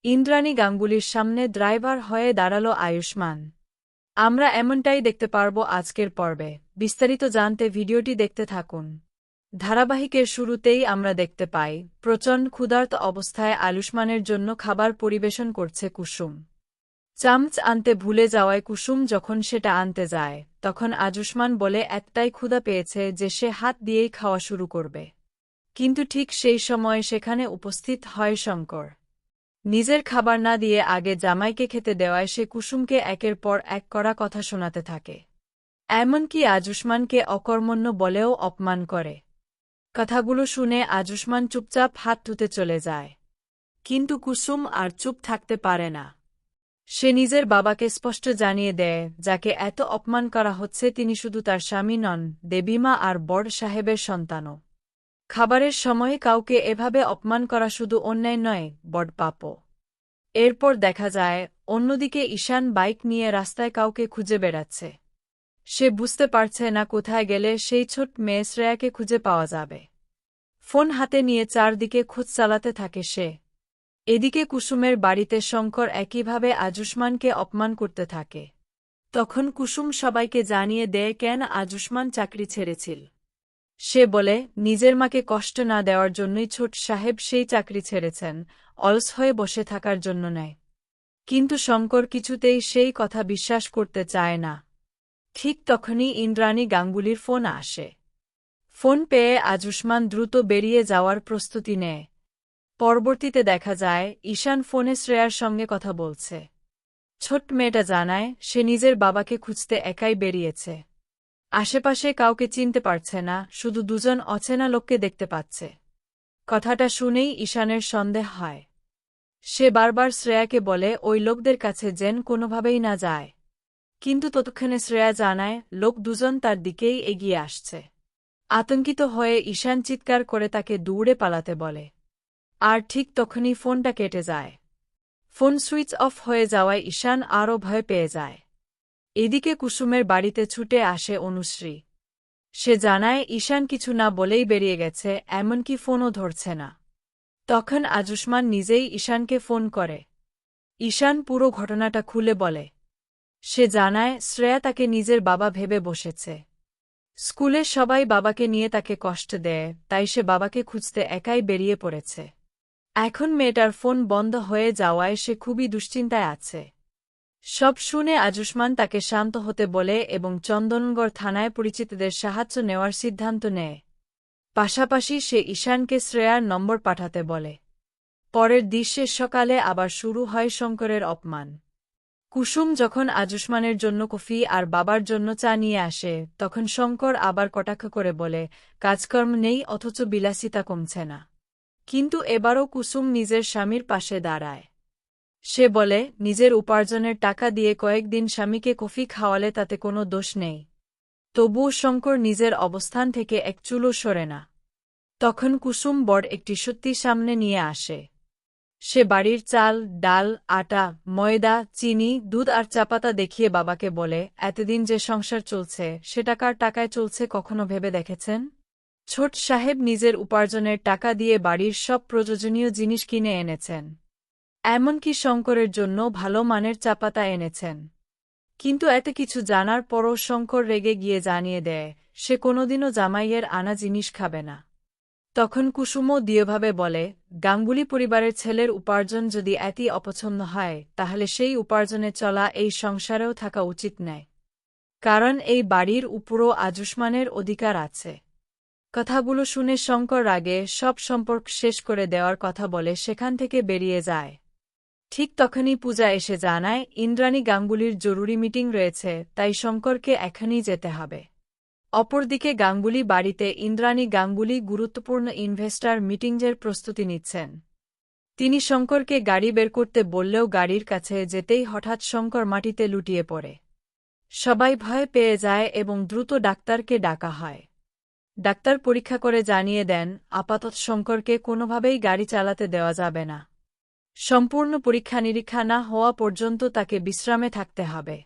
ইন্দ্রাণী গাঙ্গুলির সামনে ড্রাইভার হয়ে দাঁড়ালো আয়ুষ্মান। আমরা এমনটাই দেখতে পারব আজকের পর্বে। বিস্তারিত জানতে ভিডিওটি দেখতে থাকুন। ধারাবাহিকের শুরুতেই আমরা দেখতে পাই প্রচণ্ড ক্ষুধার্ত অবস্থায় আয়ুষ্মানের জন্য খাবার পরিবেশন করছে কুসুম। চামচ আনতে ভুলে যাওয়ায় কুসুম যখন সেটা আনতে যায় তখন আয়ুষ্মান বলে একটাই ক্ষুধা পেয়েছে যে সে হাত দিয়েই খাওয়া শুরু করবে। কিন্তু ঠিক সেই সময় সেখানে উপস্থিত হয় শঙ্কর। নিজের খাবার না দিয়ে আগে জামাইকে খেতে দেওয়ায় সে কুসুমকে একের পর এক কড়া কথা শোনাতে থাকে। এমনকি আয়ুষ্মানকে অকর্মণ্য বলেও অপমান করে। কথাগুলো শুনে আয়ুষ্মান চুপচাপ হাত ধুতে চলে যায়। কিন্তু কুসুম আর চুপ থাকতে পারে না। সে নিজের বাবাকে স্পষ্ট জানিয়ে দেয় যাকে এত অপমান করা হচ্ছে তিনি শুধু তার স্বামী নন, দেবীমা আর বড় সাহেবের সন্তানও। খাবারের সময়ে কাউকে এভাবে অপমান করা শুধু অন্যায় নয়, বড় পাপও। এরপর দেখা যায় অন্যদিকে ঈশান বাইক নিয়ে রাস্তায় কাউকে খুঁজে বেড়াচ্ছে। সে বুঝতে পারছে না কোথায় গেলে সেই ছোট মেয়ে শ্রেয়াকে খুঁজে পাওয়া যাবে। ফোন হাতে নিয়ে চারদিকে খোঁজ চালাতে থাকে সে। এদিকে কুসুমের বাড়িতে শঙ্কর একইভাবে আয়ুষ্মানকে অপমান করতে থাকে। তখন কুসুম সবাইকে জানিয়ে দেয় কেন আয়ুষ্মান চাকরি ছেড়েছিল। সে বলে নিজের মাকে কষ্ট না দেওয়ার জন্যই ছোট সাহেব সেই চাকরি ছেড়েছেন, অলস হয়ে বসে থাকার জন্য নয়। কিন্তু শঙ্কর কিছুতেই সেই কথা বিশ্বাস করতে চায় না। ঠিক তখনই ইন্দ্রাণী গাঙ্গুলির ফোন আসে। ফোন পেয়ে আয়ুষ্মান দ্রুত বেরিয়ে যাওয়ার প্রস্তুতি নেয়। পরবর্তীতে দেখা যায় ঈশান ফোনে শ্রেয়ার সঙ্গে কথা বলছে। ছোট মেয়েটা জানায় সে নিজের বাবাকে খুঁজতে একাই বেরিয়েছে। আশেপাশে কাউকে চিনতে পারছে না, শুধু দুজন অচেনা লোককে দেখতে পাচ্ছে। কথাটা শুনেই ঈশানের সন্দেহ হয়। সে বারবার শ্রেয়াকে বলে ওই লোকদের কাছে যেন কোনোভাবেই না যায়। কিন্তু ততক্ষণে শ্রেয়া জানায় লোক দুজন তার দিকেই এগিয়ে আসছে। আতঙ্কিত হয়ে ঈশান চিৎকার করে তাকে দৌড়ে পালাতে বলে। আর ঠিক তখনই ফোনটা কেটে যায়। ফোন সুইচ অফ হয়ে যাওয়ায় ঈশান আরও ভয় পেয়ে যায়। এদিকে কুসুমের বাড়িতে ছুটে আসে অনুশ্রী। সে জানায় ঈশান কিছু না বলেই বেরিয়ে গেছে, এমনকি ফোনও ধরছে না। তখন আয়ুষ্মান নিজেই ঈশানকে ফোন করে। ঈশান পুরো ঘটনাটা খুলে বলে। সে জানায় শ্রেয়া তাকে নিজের বাবা ভেবে বসেছে। স্কুলের সবাই বাবাকে নিয়ে তাকে কষ্ট দেয়, তাই সে বাবাকে খুঁজতে একাই বেরিয়ে পড়েছে। এখন মেয়েটার ফোন বন্ধ হয়ে যাওয়ায় সে খুবই দুশ্চিন্তায় আছে। সব শুনে আয়ুষ্মান তাকে শান্ত হতে বলে এবং চন্দনগড় থানায় পরিচিতদের সাহায্য নেওয়ার সিদ্ধান্ত নেয়। পাশাপাশি সে ঈশানকে শ্রেয়ার নম্বর পাঠাতে বলে। পরের দৃশ্যের সকালে আবার শুরু হয় শঙ্করের অপমান। কুসুম যখন আয়ুষ্মানের জন্য কফি আর বাবার জন্য চা নিয়ে আসে তখন শঙ্কর আবার কটাক্ষ করে বলে কাজকর্ম নেই অথচ বিলাসিতা কমছে না। কিন্তু এবারও কুসুম নিজের স্বামীর পাশে দাঁড়ায়। সে বলে নিজের উপার্জনের টাকা দিয়ে কয়েকদিন স্বামীকে কফি খাওয়ালে তাতে কোনো দোষ নেই। তবুও শঙ্কর নিজের অবস্থান থেকে এক চুলও সরে না। তখন কুসুম বড় একটি সত্যি সামনে নিয়ে আসে। সে বাড়ির চাল, ডাল, আটা, ময়দা, চিনি, দুধ আর চাপাতা দেখিয়ে বাবাকে বলে এতদিন যে সংসার চলছে সেটা কার টাকায় চলছে কখনো ভেবে দেখেছেন? ছোট সাহেব নিজের উপার্জনের টাকা দিয়ে বাড়ির সব প্রয়োজনীয় জিনিস কিনে এনেছেন। এমনকি শঙ্করের জন্য ভালো মানের চাপাতা এনেছেন। কিন্তু এত কিছু জানার পরও শঙ্কর রেগে গিয়ে জানিয়ে দেয় সে কোনোদিনও জামাইয়ের আনা জিনিস খাবে না। তখন কুসুমও দৃঢ়ভাবে বলে গাঙ্গুলি পরিবারের ছেলের উপার্জন যদি এতই অপছন্দ হয় তাহলে সেই উপার্জনে চলা এই সংসারেও থাকা উচিত নয়। কারণ এই বাড়ির উপরও আয়ুষ্মানের অধিকার আছে। কথাগুলো শুনে শঙ্কর রাগে সব সম্পর্ক শেষ করে দেওয়ার কথা বলে সেখান থেকে বেরিয়ে যায়। ঠিক তখনই পূজা এসে জানায় ইন্দ্রাণী গাঙ্গুলির জরুরি মিটিং রয়েছে, তাই শঙ্করকে এখনই যেতে হবে। অপরদিকে গাঙ্গুলি বাড়িতে ইন্দ্রাণী গাঙ্গুলি গুরুত্বপূর্ণ ইনভেস্টর মিটিংয়ের প্রস্তুতি নিচ্ছেন। তিনি শঙ্করকে গাড়ি বের করতে বললেও গাড়ির কাছে যেতেই হঠাৎ শঙ্কর মাটিতে লুটিয়ে পড়ে। সবাই ভয় পেয়ে যায় এবং দ্রুত ডাক্তারকে ডাকা হয়। ডাক্তার পরীক্ষা করে জানিয়ে দেন আপাতত শঙ্করকে কোনোভাবেই গাড়ি চালাতে দেওয়া যাবে না। সম্পূর্ণ পরীক্ষা নিরীক্ষা না হওয়া পর্যন্ত তাকে বিশ্রামে থাকতে হবে।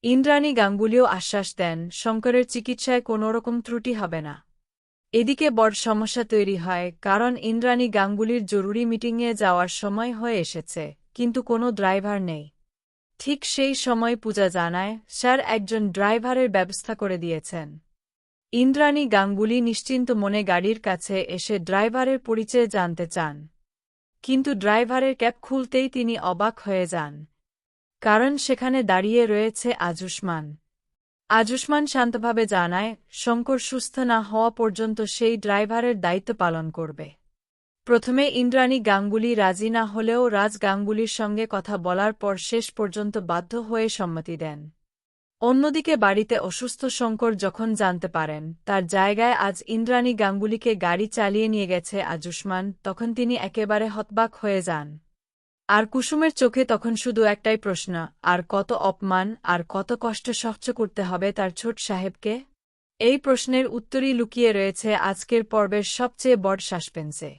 ইন্দ্রাণী গাঙ্গুলিও আশ্বাস দেন শঙ্করের চিকিৎসায় কোনোরকম ত্রুটি হবে না। এদিকে বড় সমস্যা তৈরি হয়, কারণ ইন্দ্রাণী গাঙ্গুলির জরুরি মিটিংয়ে যাওয়ার সময় হয়ে এসেছে, কিন্তু কোনো ড্রাইভার নেই। ঠিক সেই সময় পূজা জানায়, স্যার একজন ড্রাইভারের ব্যবস্থা করে দিয়েছেন। ইন্দ্রাণী গাঙ্গুলি নিশ্চিন্ত মনে গাড়ির কাছে এসে ড্রাইভারের পরিচয় জানতে চান। কিন্তু ড্রাইভারের ক্যাব খুলতেই তিনি অবাক হয়ে যান, কারণ সেখানে দাঁড়িয়ে রয়েছে আজুষ্মান। আজুষ্মান শান্তভাবে জানায়, শঙ্কর সুস্থ না হওয়া পর্যন্ত সেই ড্রাইভারের দায়িত্ব পালন করবে। প্রথমে ইন্দ্রাণী গাঙ্গুলি রাজি না হলেও রাজ গাঙ্গুলির সঙ্গে কথা বলার পর শেষ পর্যন্ত বাধ্য হয়ে সম্মতি দেন। অন্যদিকে বাড়িতে অসুস্থ শঙ্কর যখন জানতে পারেন তার জায়গায় আজ ইন্দ্রাণী গাঙ্গুলিকে গাড়ি চালিয়ে নিয়ে গেছে আজুষ্মান, তখন তিনি একেবারে হতবাক হয়ে যান। আর কুসুমের চোখে তখন শুধু একটাই প্রশ্ন, আর কত অপমান আর কত কষ্ট সহ্য করতে হবে তার ছোট সাহেবকে? এই প্রশ্নের উত্তরই লুকিয়ে রয়েছে আজকের পর্বের সবচেয়ে বড় সাসপেন্সে।